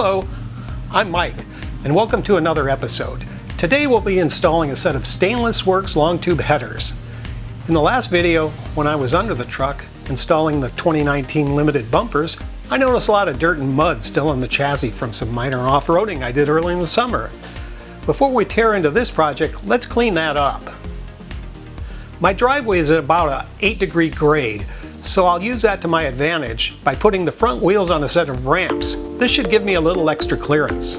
Hello, I'm Mike, and welcome to another episode. Today we'll be installing a set of Stainless Works long tube headers. In the last video, when I was under the truck installing the 2019 limited bumpers, I noticed a lot of dirt and mud still in the chassis from some minor off-roading I did early in the summer. Before we tear into this project, let's clean that up. My driveway is at about an 8-degree grade, so I'll use that to my advantage by putting the front wheels on a set of ramps. This should give me a little extra clearance.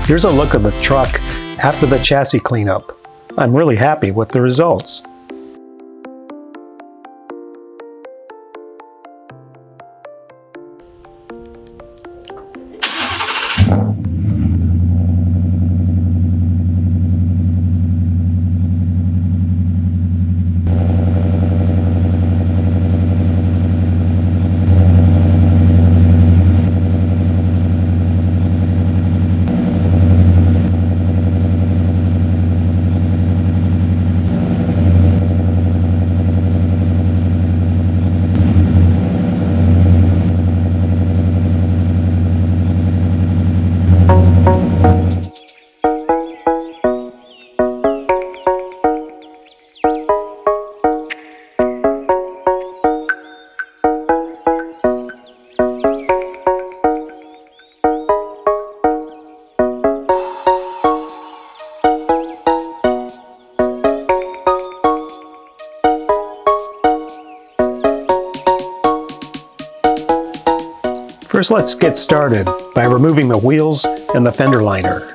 Here's a look of the truck after the chassis cleanup. I'm really happy with the results. First, let's get started by removing the wheels and the fender liner.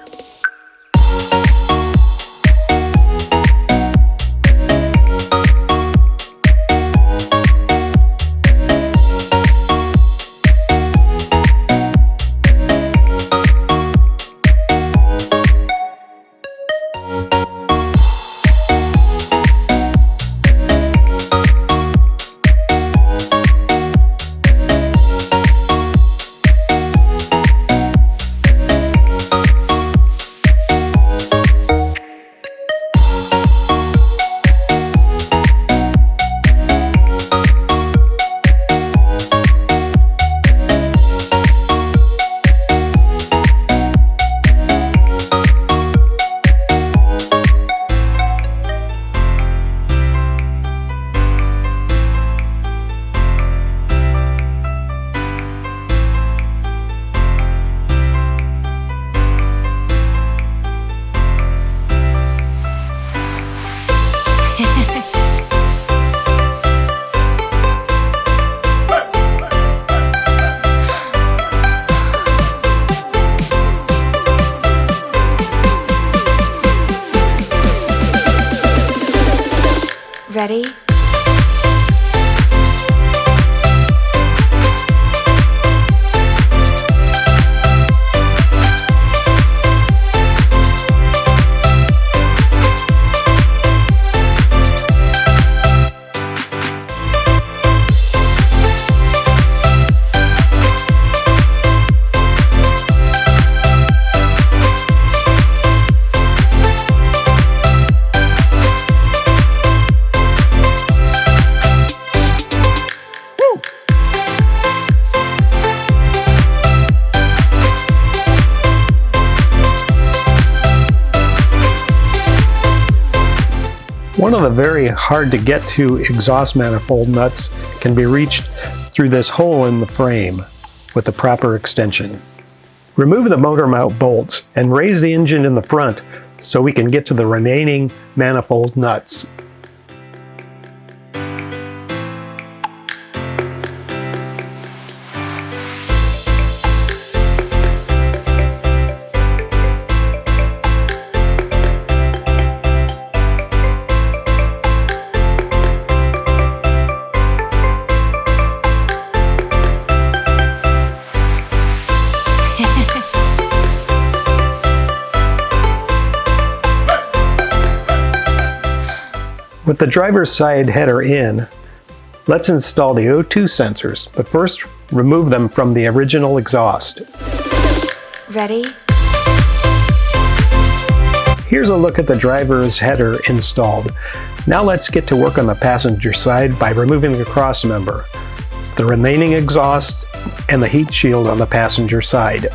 Ready? One of the very hard to get to exhaust manifold nuts can be reached through this hole in the frame with the proper extension. Remove the motor mount bolts and raise the engine in the front so we can get to the remaining manifold nuts. With the driver's side header in, let's install the O2 sensors, but first remove them from the original exhaust. Ready? Here's a look at the driver's header installed. Now let's get to work on the passenger side by removing the cross member, the remaining exhaust, and the heat shield on the passenger side.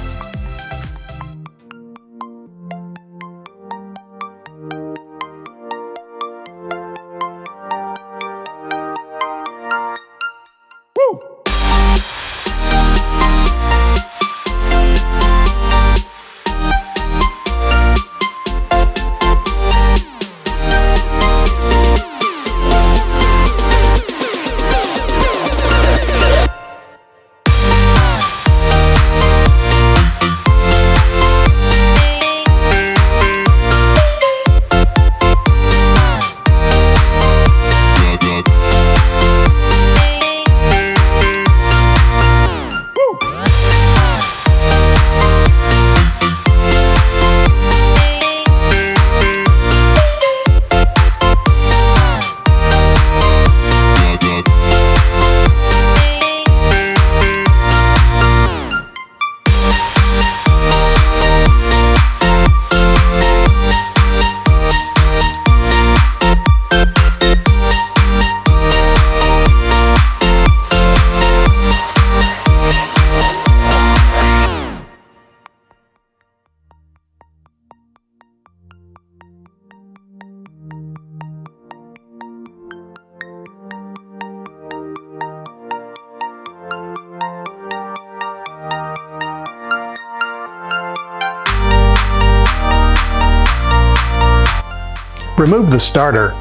Remove the starter.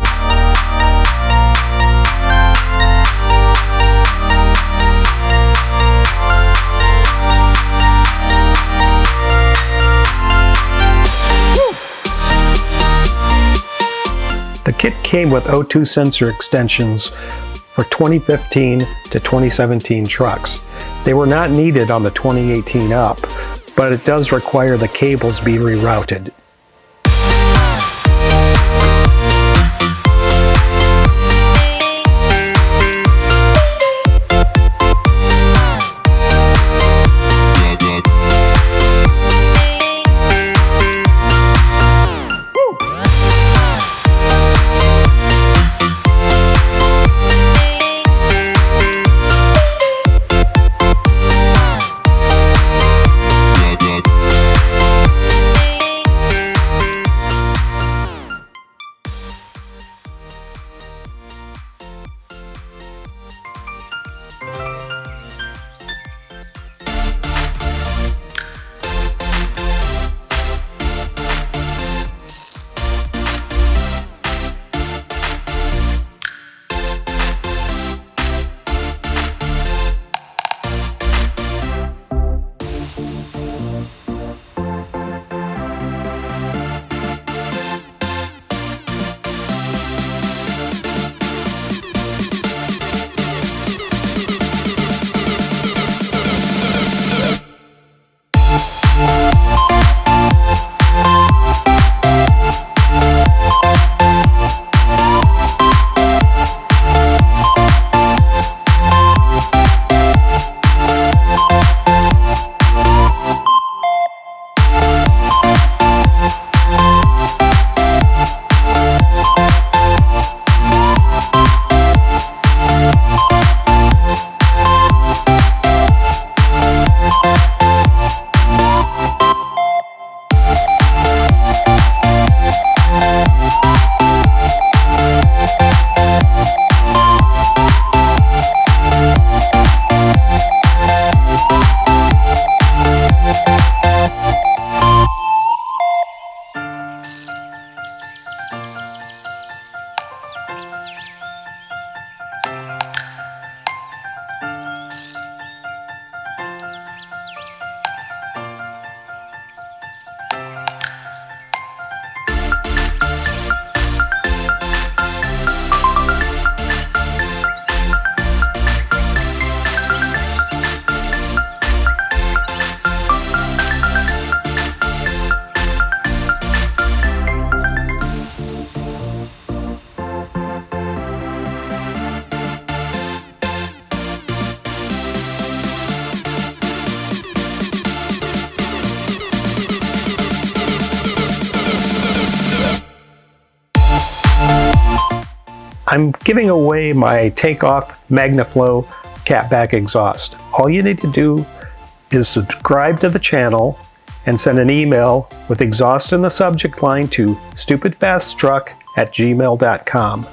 The kit came with O2 sensor extensions for 2015 to 2017 trucks. They were not needed on the 2018 up, but it does require the cables be rerouted. I'm giving away my Takeoff MagnaFlow catback exhaust. All you need to do is subscribe to the channel and send an email with exhaust in the subject line to stupidfasttruck@gmail.com.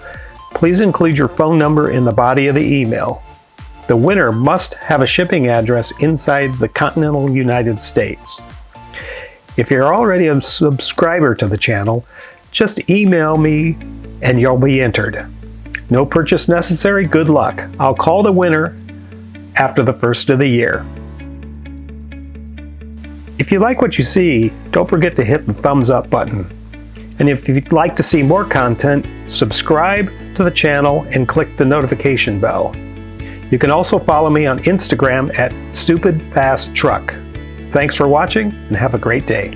Please include your phone number in the body of the email. The winner must have a shipping address inside the continental United States. If you're already a subscriber to the channel, just email me and you'll be entered. No purchase necessary. Good luck. I'll call the winner after the first of the year. If you like what you see, don't forget to hit the thumbs up button. And if you'd like to see more content, subscribe to the channel and click the notification bell. You can also follow me on Instagram at StupidFastTruck. Thanks for watching and have a great day.